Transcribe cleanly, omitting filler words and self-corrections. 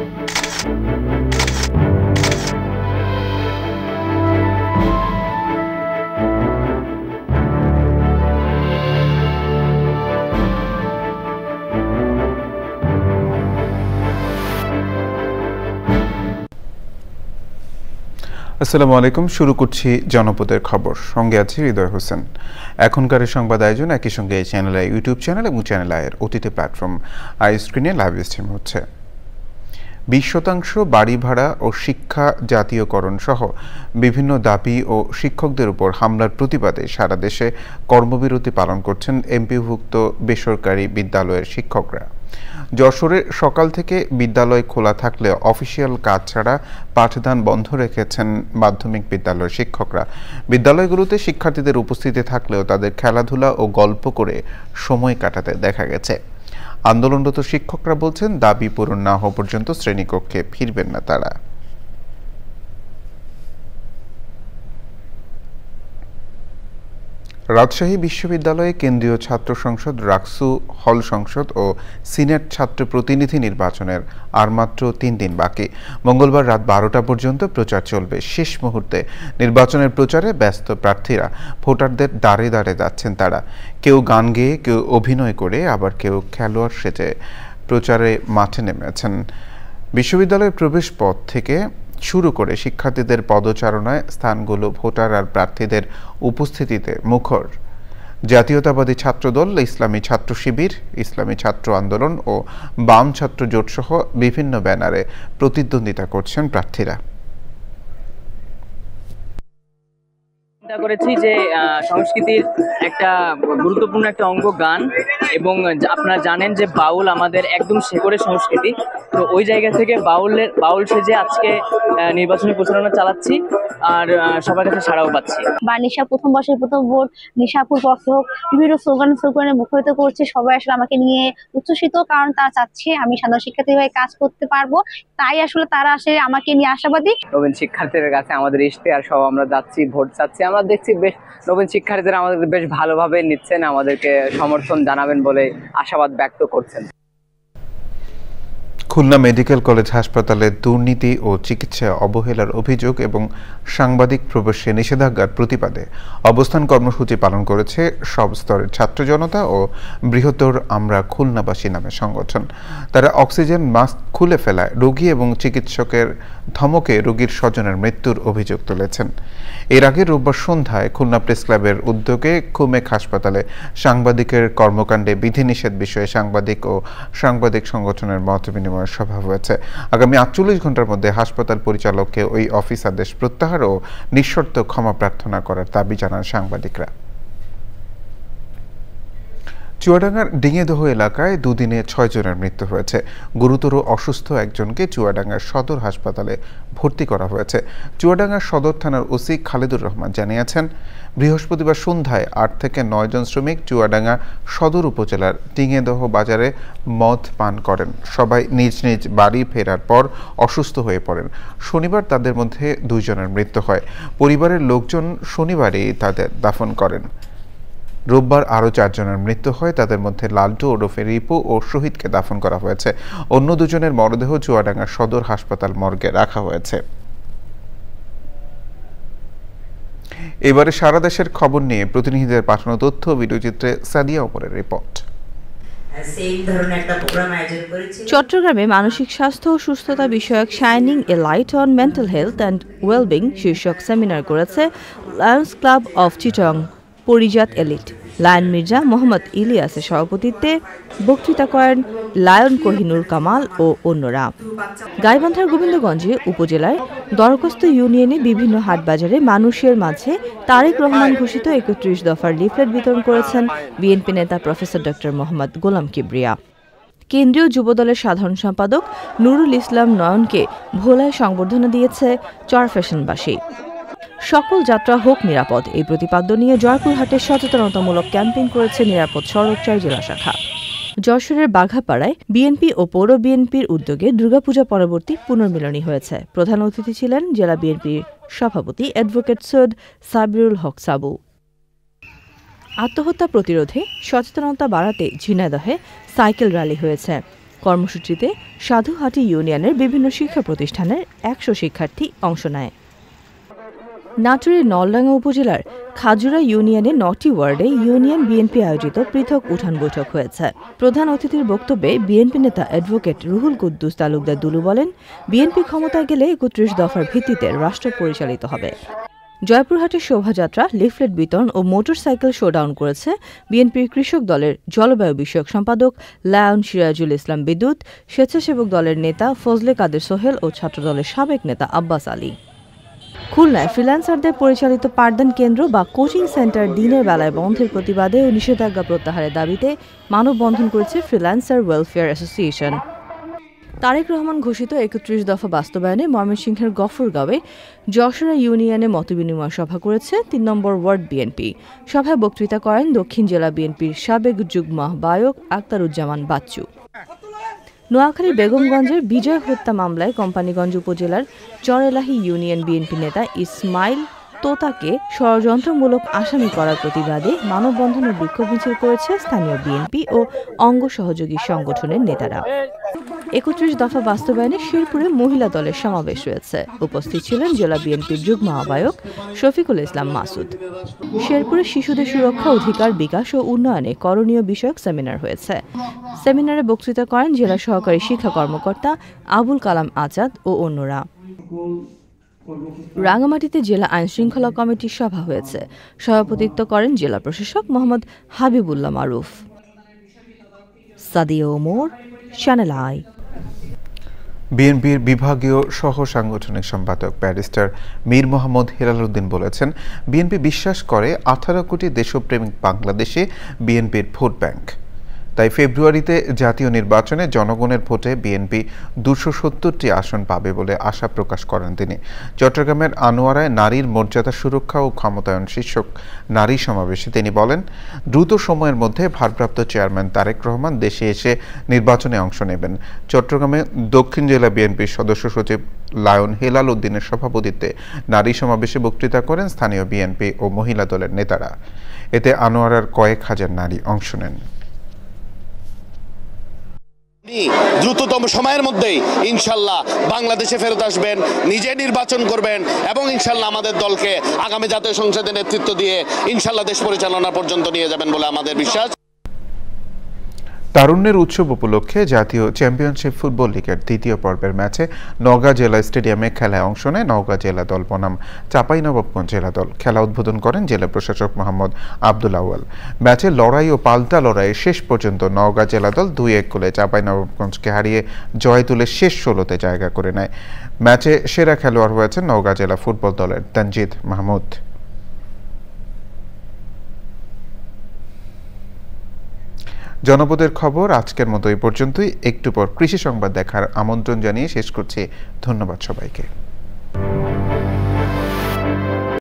আসসালামু আলাইকুম। শুরু করছি জনপদের খবর, সঙ্গে আছি হৃদয় হোসেন। এখনকার সংবাদ আয়োজন একই সঙ্গে এই চ্যানেলে, ইউটিউব চ্যানেল এবং চ্যানেল আয়ের অতিথি প্ল্যাটফর্ম আই স্ক্রিনে লাইভ স্ট্রিম হচ্ছে। 20% বাড়ি ভাড়া ও শিক্ষা জাতীয়করণ সহ বিভিন্ন দাবি ও শিক্ষকদের উপর হামলার প্রতিবাদে সারা দেশে কর্মবিরতি পালন করছেন এমপিভুক্ত বেসরকারি বিদ্যালয়ের শিক্ষকরা। যশোরে সকাল থেকে বিদ্যালয় খোলা থাকলেও অফিসিয়াল কাজ ছাড়া পাঠদান বন্ধ রেখেছেন মাধ্যমিক বিদ্যালয়ের শিক্ষকরা। বিদ্যালয়গুলোতে শিক্ষার্থীদের উপস্থিতি থাকলেও তাদের খেলাধুলা ও গল্প করে সময় কাটাতে দেখা গেছে। আন্দোলনরত শিক্ষকরা বলছেন, দাবি পূরণ না হওয়া পর্যন্ত শ্রেণীকক্ষে ফিরবেন না তারা। রাজশাহী বিশ্ববিদ্যালয়ে কেন্দ্রীয় ছাত্র সংসদ, রাকসু হল সংসদ ও সিনেট ছাত্র প্রতিনিধি নির্বাচনের আর মাত্র 3 দিন বাকি। মঙ্গলবার রাত 12টা পর্যন্ত প্রচার চলবে। শেষ মুহূর্তে নির্বাচনের প্রচারে ব্যস্ত প্রার্থীরা ভোটারদের দাঁড়ে দাঁড়ে যাচ্ছেন তারা। কেউ গান গেয়ে, কেউ অভিনয় করে, আবার কেউ খেলোয়াড় সেজে প্রচারে মাঠে নেমেছেন। বিশ্ববিদ্যালয়ের প্রবেশ পথ থেকে শুরু করে শিক্ষার্থীদের পদচারণায় স্থানগুলো ভোটার আর প্রার্থীদের উপস্থিতিতে মুখর। জাতীয়তাবাদী ছাত্রদল, ইসলামী ছাত্র শিবির, ইসলামী ছাত্র আন্দোলন ও বাম ছাত্র জোট সহ বিভিন্ন ব্যানারে প্রতিদ্বন্দ্বিতা করছেন প্রার্থীরা। চিন্তা করেছি যে সংস্কৃতির একটা গুরুত্বপূর্ণ একটা অঙ্গ গান, এবং আপনারা জানেন যে বাউল আমাদের একদম শেকড়ের সংস্কৃতি। তো ওই জায়গা থেকে বাউল সেজে আজকে নির্বাচনী প্রচারণা চালাচ্ছি, আর সবার কাছে সাড়াও পাচ্ছি। বা নিশা প্রথম বর্ষের প্রথম ভোট, নিশাপুর পক্ষে হোক, বিভিন্ন স্লোগানে মুখরিত করছে। সবাই আসলে আমাকে নিয়ে উচ্ছ্বসিত, কারণ তারা চাচ্ছে আমি সাধারণ শিক্ষার্থী হয়ে কাজ করতে পারবো। তাই আসলে তারা আসলে আমাকে নিয়ে আশাবাদী। নবীন শিক্ষার্থীদের কাছে আমাদের ইশতেহার সহ আমরা যাচ্ছি, ভোট চাচ্ছি। আমরা দেখছি বেশ নবীন শিক্ষার্থীরা আমাদের বেশ ভালোভাবে নিচ্ছেন, আমাদেরকে সমর্থন জানাবেন বলে আশাবাদ ব্যক্ত করছেন। খুলনা মেডিকেল কলেজ হাসপাতালে দুর্নীতি ও চিকিৎসা অবহেলার অভিযোগ এবং সাংবাদিক প্রবেশে নিষেধাজ্ঞার প্রতিবাদে অবস্থান কর্মসূচি পালন করেছে সব স্তরের ছাত্র জনতা ও বৃহত্তর আমরা খুলনাবাসী নামে সংগঠন। তারা অক্সিজেন মাস্ক খুলে ফেলায় রোগী এবং চিকিৎসকের ধমকে রোগীর স্বজনের মৃত্যুর অভিযোগ তুলেছেন। এর আগে রোববার সন্ধ্যায় খুলনা প্রেস ক্লাবের উদ্যোগে খুমেক হাসপাতালে সাংবাদিকের কর্মকাণ্ডে বিধিনিষেধ বিষয়ে সাংবাদিক ও সাংবাদিক সংগঠনের মত বিনিময় সভা হয়েছে। আগামী 48 ঘন্টার মধ্যে হাসপাতাল পরিচালককে ওই অফিস আদেশ প্রত্যাহার ও নিঃশর্ত ক্ষমা প্রার্থনা করার দাবি জানান সাংবাদিকরা। চুয়াডাঙ্গার ডিঙেদহ এলাকায় দুদিনে 6 জনের মৃত্যু হয়েছে। গুরুতর অসুস্থ একজনকে চুয়াডাঙ্গার সদর হাসপাতালে ভর্তি করা হয়েছে। চুয়াডাঙ্গার সদর থানার ওসি খালেদুর রহমান জানিয়েছেন, বৃহস্পতিবার সন্ধ্যায় 8 থেকে 9 জন শ্রমিক চুয়াডাঙ্গা সদর উপজেলার ডিঙেদহ বাজারে মদ পান করেন। সবাই নিজ নিজ বাড়ি ফেরার পর অসুস্থ হয়ে পড়েন। শনিবার তাদের মধ্যে 2 জনের মৃত্যু হয়। পরিবারের লোকজন শনিবারই তাদের দাফন করেন। রোববার আরও 4 জনের মৃত্যু হয়। তাদের মধ্যে লালটু ওরফে রিপু ও শহীদকে দাফন করা হয়েছে। অন্য 2 জনের মরদেহ চুয়াডাঙ্গা সদর হাসপাতাল মর্গে রাখা হয়েছে। এবারে সারা দেশের খবর নিয়ে প্রতিনিধিদের পাঠানো তথ্য ভিডিওচিত্রে সাদিয়া ওমরের রিপোর্ট। চট্টগ্রামে মানসিক স্বাস্থ্য ও সুস্থতা বিষয়ক shining a light on mental health and wellbeing শীর্ষক সেমিনার করেছে Lions Club of Chittagong Parijat elite. Lion Mirza Mohammad ইলিয়াসের সভাপতিত্বে বক্তৃতা করেন লায়ন কোহিনুর কামাল ও অন্যরা। গাইবান্ধার গোবিন্দগঞ্জে উপজেলায় দরখাস্ত ইউনিয়নে বিভিন্ন হাটবাজারে মানুষের মাঝে তারেক রহমান ঘোষিত 31 দফার লিফলেট বিতরণ করেছেন বিএনপি নেতা প্রফেসর ডক্টর মোহাম্মদ গোলাম কিবরিয়া। কেন্দ্রীয় যুবদলের সাধারণ সম্পাদক নুরুল ইসলাম নয়নকে ভোলায় সংবর্ধনা দিয়েছে চরফ্যাশনবাসী। সকল যাত্রা হোক নিরাপদ, এই প্রতিপাদ্য নিয়ে জয়পুরহাটে সচেতনতামূলক ক্যাম্পেইন করেছে নিরাপদ সড়কচার জেলা শাখা। যশোরের বাঘাপাড়ায় বিএনপি ও পৌর বিএনপির উদ্যোগে দুর্গাপূজা পরবর্তী পুনর্মিলনী হয়েছে। প্রধান অতিথি ছিলেন জেলা বিএনপির সভাপতি অ্যাডভোকেট সৈয়দ সাবিরুল হক সাবু। আত্মহত্যা প্রতিরোধে সচেতনতা বাড়াতে ঝিনাইদহে সাইকেল র্যালি হয়েছে। কর্মসূচিতে সাধুহাটি ইউনিয়নের বিভিন্ন শিক্ষা প্রতিষ্ঠানের ১০০ শিক্ষার্থী অংশ নেয়। নাটোরের নলডাঙ্গা উপজেলার খাজুরা ইউনিয়নে ৯টি ওয়ার্ডে ইউনিয়ন বিএনপি আয়োজিত পৃথক উঠান বৈঠক হয়েছে। প্রধান অতিথির বক্তব্যে বিএনপি নেতা অ্যাডভোকেট রুহুল কুদ্দুস তালুকদার দুলু বলেন, বিএনপি ক্ষমতায় গেলে ৩১ দফার ভিত্তিতে রাষ্ট্র পরিচালিত হবে। জয়পুরহাটের শোভাযাত্রা, লিফলেট বিতরণ ও মোটরসাইকেল শোডাউন করেছে বিএনপির কৃষক দলের জলবায়ু বিষয়ক সম্পাদক লায়ন সিরাজুল ইসলাম বিদ্যুৎ, স্বেচ্ছাসেবক দলের নেতা ফজলে কাদের সোহেল ও ছাত্রদলের সাবেক নেতা আব্বাস আলী। খুলনায় ফ্রিল্যান্সারদের পরিচালিত পাঠদান কেন্দ্র বা কোচিং সেন্টার দিনের বেলায় বন্ধের প্রতিবাদে ও নিষেধাজ্ঞা প্রত্যাহারের দাবিতে মানববন্ধন করেছে freelancer welfare association. Tarique Rahman ঘোষিত ৩১ দফা বাস্তবায়নে ময়মনসিংহের গফরগাঁওয়ে যশোরা ইউনিয়নে মতবিনিময় সভা করেছে ৩ নম্বর ওয়ার্ড বিএনপি। সভায় বক্তৃতা করেন দক্ষিণ জেলা বিএনপির সাবেক যুগ্ম আহ্বায়ক আক্তারুজ্জামান বাচ্চু। নোয়াখালীর বেগমগঞ্জের বিজয় হত্যা মামলায় কোম্পানীগঞ্জ উপজেলার চরেলাহি ইউনিয়ন বিএনপি নেতা ইসমাইল তোতাকে ষড়যন্ত্রমূলক আসামি করার প্রতিবাদে মানববন্ধন ও বিক্ষোভ মিছিল করেছে স্থানীয় বিএনপি ও অঙ্গ সহযোগী সংগঠনের নেতারা। ৩১ দফা বাস্তবায়নে শেরপুরে মহিলা দলের সমাবেশ রয়েছে। উপস্থিত ছিলেন জেলা বিএনপির যুগ্ম আহ্বায়ক শফিকুল ইসলাম মাসুদ। শেরপুরে শিশুদের সুরক্ষা, অধিকার, বিকাশ ও উন্নয়নে করণীয় বিষয়ক সেমিনার হয়েছে। সেমিনারে বক্তৃতা করেন জেলা সহকারী শিক্ষা কর্মকর্তা আবুল কালাম আজাদ ও অন্যরা। রাঙামাটিতে জেলা আইনশৃঙ্খলা কমিটির সভা হয়েছে। সভাপতিত্ব করেন জেলা প্রশাসক মোহাম্মদ হাবিবুল্লাহ মারুফ। Sadia Omar, Channel I. বিএনপির বিভাগীয় সহ সাংগঠনিক সম্পাদক ব্যারিস্টার মীর মোহাম্মদ হেলাল উদ্দিন বলেছেন, বিএনপি বিশ্বাস করে 18 কোটি দেশপ্রেমিক বাংলাদেশে বিএনপির ভোট ব্যাংক। তাই ফেব্রুয়ারিতে জাতীয় নির্বাচনে জনগণের ভোটে বিএনপি 270টি আসন পাবে বলে আশা প্রকাশ করেন তিনি। চট্টগ্রামের আনোয়ারায় নারীর মর্যাদা সুরক্ষা ও ক্ষমতায়ন শীর্ষক নারী সমাবেশে তিনি বলেন, দ্রুত সময়ের মধ্যে ভারপ্রাপ্ত চেয়ারম্যান তারেক রহমান দেশে এসে নির্বাচনে অংশ নেবেন। চট্টগ্রামে দক্ষিণ জেলা বিএনপির সদস্য সচিব লায়ন হেলাল উদ্দিনের সভাপতিত্বে নারী সমাবেশে বক্তৃতা করেন স্থানীয় বিএনপি ও মহিলা দলের নেতারা। এতে আনোয়ারার কয়েক হাজার নারী অংশ নেন। দ্রুততম সময়ের মধ্যেই ইনশাল্লাহ বাংলাদেশে ফেরত আসবেন, নিজে নির্বাচন করবেন এবং ইনশাল্লাহ আমাদের দলকে আগামী জাতীয় সংসদে নেতৃত্ব দিয়ে ইনশাল্লাহ দেশ পরিচালনা পর্যন্ত নিয়ে যাবেন বলে আমাদের বিশ্বাস। তারুণ্যের উৎসব উপলক্ষে জাতীয় চ্যাম্পিয়নশিপ ফুটবল লিগের দ্বিতীয় পর্বের ম্যাচে নওগাঁ জেলা স্টেডিয়ামে খেলায় অংশ নেয় নওগাঁ জেলা দল বনাম চাঁপাইনবাবগঞ্জ জেলা দল। খেলা উদ্বোধন করেন জেলা প্রশাসক মোহাম্মদ আব্দুল আউয়াল। ম্যাচে লড়াই ও পাল্টা লড়াইয়ে শেষ পর্যন্ত নওগাঁ জেলা দল 2-1 গোলে চাঁপাইনবাবগঞ্জকে হারিয়ে জয় তুলে শেষ 16তে জায়গা করে নেয়। ম্যাচে সেরা খেলোয়াড় হয়েছেন নওগাঁ জেলা ফুটবল দলের তানজিদ মাহমুদ। জনপদের খবর আজকের মতো এই পর্যন্তই। একটু পর কৃষি সংবাদ দেখার আমন্ত্রণ জানিয়ে শেষ করছি। ধন্যবাদ সবাইকে।